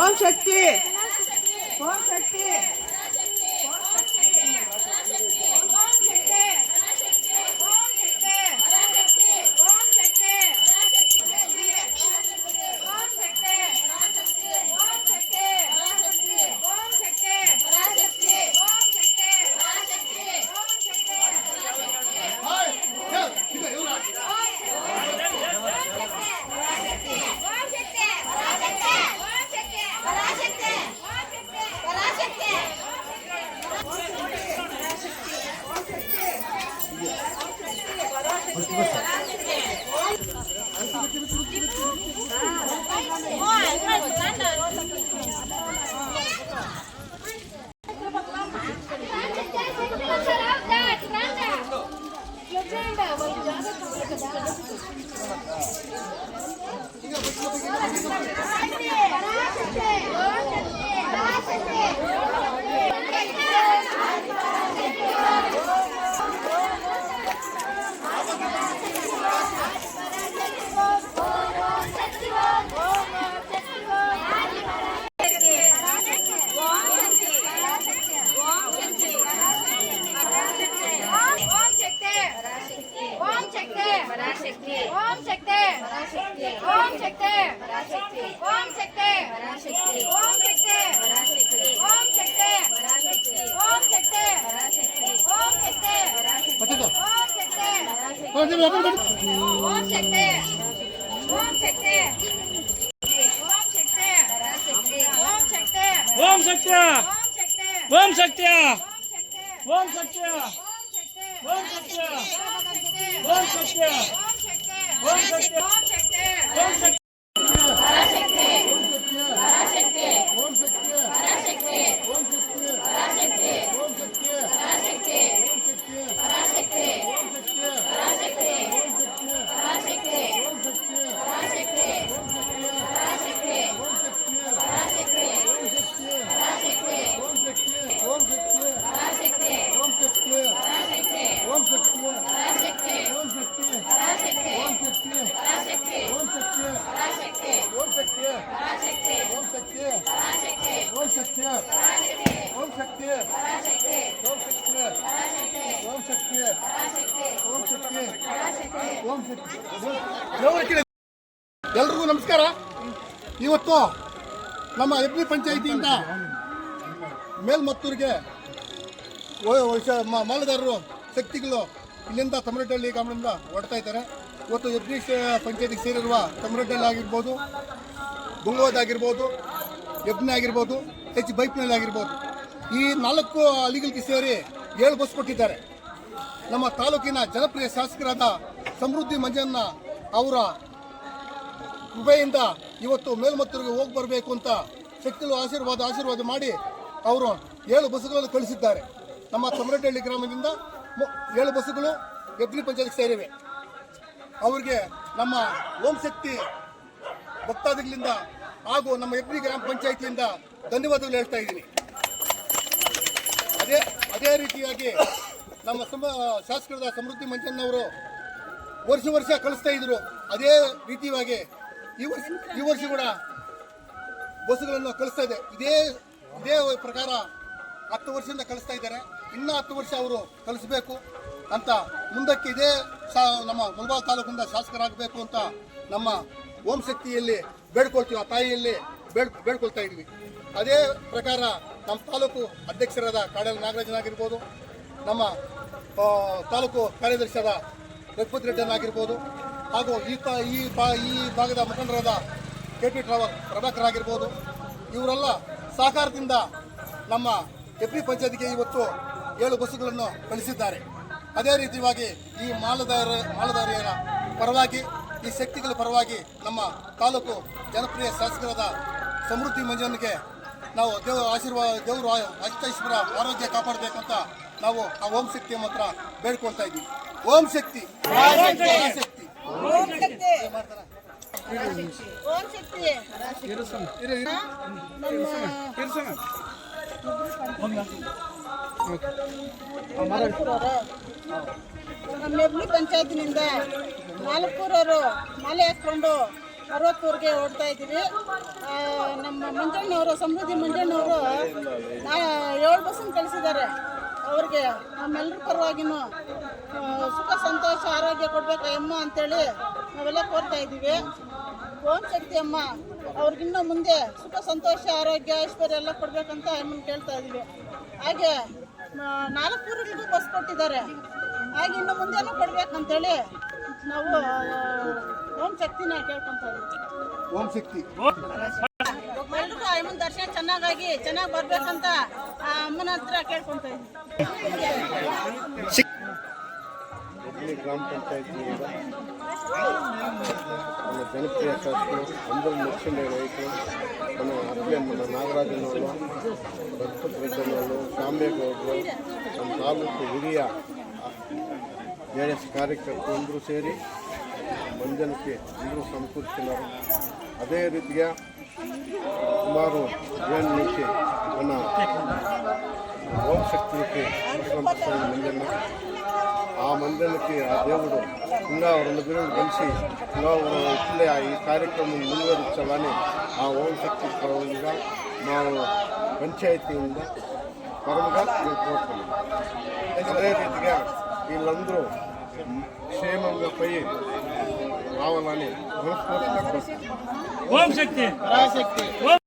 ಓಂ ಶಕ್ತಿ ಓಂ ಶಕ್ತಿ ಎಲ್ರಿಗೂ ನಮಸ್ಕಾರ. ಇವತ್ತು ನಮ್ಮ ಎಬ್ನಿ ಪಂಚಾಯಿತಿಯಿಂದ ಮೇಲ್ಮತ್ತೂರಿಗೆ ಮಾಲದಾರರು ಶಕ್ತಿಗಳು ಇಲ್ಲಿಂದ ತಮರಡ್ಡಹಳ್ಳಿ ಗ್ರಾಮದಿಂದ ಹೊರಡ್ತಾ ಇದ್ದಾರೆ. ಇವತ್ತು ಎಬ್ನಿ ಪಂಚಾಯಿತಿಗೆ ಸೇರಿರುವ ತಮರಡ್ಡಹಳ್ಳಿ ಆಗಿರ್ಬೋದು, ಗುಂಗೋದ್ ಆಗಿರ್ಬೋದು, ಎಬ್ನಿ ಆಗಿರ್ಬೋದು, ಬೈಪ್ನಲ್ಲಿ ಆಗಿರ್ಬೋದು, ಈ 4 ಹಳ್ಳಿಗಳಿಗೆ ಸೇರಿ 7 ಬಸ್ ಕೊಟ್ಟಿದ್ದಾರೆ. ನಮ್ಮ ತಾಲೂಕಿನ ಜನಪ್ರಿಯ ಶಾಸಕರಾದ ಸಮೃದ್ಧಿ ಮಂಜಣ್ಣ ಅವರ ಕೃಪೆಯಿಂದ ಇವತ್ತು ಮೇಲ್ಮತ್ತೂರಿಗೆ ಹೋಗಿ ಬರಬೇಕು ಅಂತ ಶಕ್ತಿಗಳು ಆಶೀರ್ವಾದ ಮಾಡಿ ಅವರು 7 ಬಸ್ಸುಗಳನ್ನು ಕಳಿಸಿದ್ದಾರೆ. ನಮ್ಮ ತಮರಡ್ಡಹಳ್ಳಿ ಗ್ರಾಮದಿಂದ 7 ಬಸ್ಸುಗಳು ಎಬ್ನಿ ಪಂಚಾಯತ್ಗೆ ಸೇರಿವೆ. ಅವರಿಗೆ ನಮ್ಮ ಓಂ ಶಕ್ತಿ ಭಕ್ತಾದಿಗಳಿಂದ ಹಾಗೂ ನಮ್ಮ ಎಬ್ನಿ ಗ್ರಾಮ ಪಂಚಾಯಿತಿಯಿಂದ ಧನ್ಯವಾದಗಳು ಹೇಳ್ತಾ ಇದ್ದೀನಿ. ಅದೇ ರೀತಿಯಾಗಿ ನಮ್ಮ ಶಾಸಕರಾದ ಸಮೃದ್ಧಿ ಮಂಜಣ್ಣವರು ವರ್ಷ ಕಳಿಸ್ತಾ ಇದ್ರು. ಅದೇ ರೀತಿಯಾಗಿ ಈ ವರ್ಷ ಕೂಡ ಬಸ್ಸುಗಳನ್ನು ಕಳಿಸ್ತಾ ಇದೆ. ಇದೇ ಪ್ರಕಾರ 10 ವರ್ಷದಿಂದ ಕಳಿಸ್ತಾ ಇದ್ದಾರೆ. ಇನ್ನೂ 10 ವರ್ಷ ಅವರು ಕಳಿಸ್ಬೇಕು ಅಂತ ಮುಂದಕ್ಕೆ ಇದೇ ನಮ್ಮ ಮುಳಬಾಗಿಲು ತಾಲೂಕಿನಿಂದ ಶಾಸಕರಾಗಬೇಕು ಅಂತ ನಮ್ಮ ಓಂ ಶಕ್ತಿಯಲ್ಲಿ ಬೇಡ್ಕೊಳ್ತೀವಿ, ಆ ತಾಯಿಯಲ್ಲಿ ಬೇಡ್ಕೊಳ್ತಾ ಇದ್ವಿ. ಅದೇ ಪ್ರಕಾರ ನಮ್ಮ ತಾಲೂಕು ಅಧ್ಯಕ್ಷರಾದ ಕಾಡಲ್ ನಾಗರಾಜನಾಗಿರ್ಬೋದು, ನಮ್ಮ ತಾಲೂಕು ಕಾರ್ಯದರ್ಶಿಯಾದ ರಘುಪತಿ ರೆಡ್ಡನಾಗಿರ್ಬೋದು, ಹಾಗೂ ಈ ಭಾಗದ ಮುಖಂಡರಾದ KP ಪ್ರಭಾಕರ್ ಆಗಿರ್ಬೋದು, ಇವರೆಲ್ಲ ಸಹಕಾರದಿಂದ ನಮ್ಮ ಎಬ್ನಿ ಪಂಚಾಯತ್ಗೆ ಇವತ್ತು 7 ಬಸ್ಸುಗಳನ್ನು ಕಳಿಸಿದ್ದಾರೆ. ಅದೇ ರೀತಿಯಾಗಿ ಈ ಮಾಲಧಾರಿಯರ ಪರವಾಗಿ, ಈ ಶಕ್ತಿಗಳ ಪರವಾಗಿ ನಮ್ಮ ತಾಲೂಕು ಜನಪ್ರಿಯ ಶಾಸಕರಾದ ಸಮೃದ್ಧಿ ಮಂಜಣ್ಣಗೆ ನಾವು ದೇವರು ಅಷ್ಟೈಶ್ವರ ಆರೋಗ್ಯ ಕಾಪಾಡಬೇಕಂತ ನಾವು ಆ ಓಂ ಶಕ್ತಿಯ ಮಾತ್ರ ಬೇಡ್ಕೊಳ್ತಾ ಇದ್ದೀವಿ. ಓಂ ಶಕ್ತಿ ನಮ್ಮ ಎಬ್ನಿ ಪಂಚಾಯತಿನಿಂದ 4 ಊರವರು ಮಾಲೆ ಹಾಕ್ಕೊಂಡು 60 ಊರಿಗೆ ಓಡ್ತಾ ಇದ್ದೀವಿ. ನಮ್ಮ ಮಂಜಣ್ಣವರು ಸಮೃದ್ಧಿ ಮಂಜಣ್ಣವರು 7 ಬಸ್ಸನ್ನು ಕಳಿಸಿದ್ದಾರೆ. ಅವ್ರಿಗೆ ನಮ್ಮೆಲ್ಲರ ಪರವಾಗಿನೂ ಸುಖ ಸಂತೋಷ ಆರೋಗ್ಯ ಕೊಡ್ಬೇಕು ಅಮ್ಮ ಅಂತೇಳಿ ನಾವೆಲ್ಲ ಕೋರ್ತಾ ಇದ್ದೀವಿ. ಓಂ ಶಕ್ತಿ ಅಮ್ಮ ಅವ್ರಿಗಿನ್ನೂ ಮುಂದೆ ಸುಖ ಸಂತೋಷ ಆರೋಗ್ಯ ಐಶ್ವರ್ಯ ಎಲ್ಲ ಕೊಡ್ಬೇಕಂತ ಅಮ್ಮನ ಕೇಳ್ತಾ ಇದ್ದೀವಿ. ಹಾಗೆ 4 ಊರುಗಳಿಗೂ ಬಸ್ ಕೊಟ್ಟಿದ್ದಾರೆ. ಹಾಗೆ ಇನ್ನು ಮುಂದೆನೂ ಕೊಡ್ಬೇಕಂತೇಳಿ ನಾವು ಓಂ ಶಕ್ತಿನ ಕೇಳ್ಕೊತಾ ಇದ್ದೀವಿ. ಓಂ ಶಕ್ತಿ ಎಲ್ರಿಗೂ ಅಮ್ಮನ ದರ್ಶನ ಚೆನ್ನಾಗಿ ಬರ್ಬೇಕಂತ ಆ ಅಮ್ಮನ ಹತ್ರ ಕೇಳ್ಕೊಂತ ಇದ್ದೀವಿ. ಹುಬ್ಳಿ ಗ್ರಾಮ ಪಂಚಾಯತಿಯಿಂದ ನಮ್ಮ ಜನಪ್ರಿಯ ಶಾಸಕರು ಅಂದರು ಮುಖ್ಯ ರೈತರು ನಮ್ಮ ಅಪ್ಪಮ್ಮನ ನಾಗರಾಜನವರು ರಘುಪತಿರೆಡ್ಡಿನವರು ಶಾಮೇಗೌಡರು ನಮ್ಮ ತಾಲೂಕು ಹಿರಿಯ JDS ಕಾರ್ಯಕರ್ತರು ಎಲ್ಲರೂ ಸೇರಿ ಮಂಜನಕ್ಕೆ ಎಲ್ಲರೂ ಸಮಕೂರಿಸಿದರು. ಅದೇ ರೀತಿಯ ಸುಮಾರು 7 ನಿಮಿಷ ನನ್ನ ಓಂ ಶಕ್ತಿಗೆ ಮಂಜನ್ನ ಆ ಮಂದಿರಕ್ಕೆ ಆ దేవుడు ఇంకా 2 ದಿನಗಳು కలిసి ఇంకా ఇట్లే ఈ కార్యక్రమం ముందువరించాలని ఆ ఓం శక్తి పరంగా మా పంచాయతీಯಿಂದ పరంగా కోరుతున్నాం. అదే రీతిగా వీళ్ళందరూ క్షేమంగా పోయి రావాలని మనస్ఫూర్తిగా కోరుతున్నాం. ఓం శక్తి.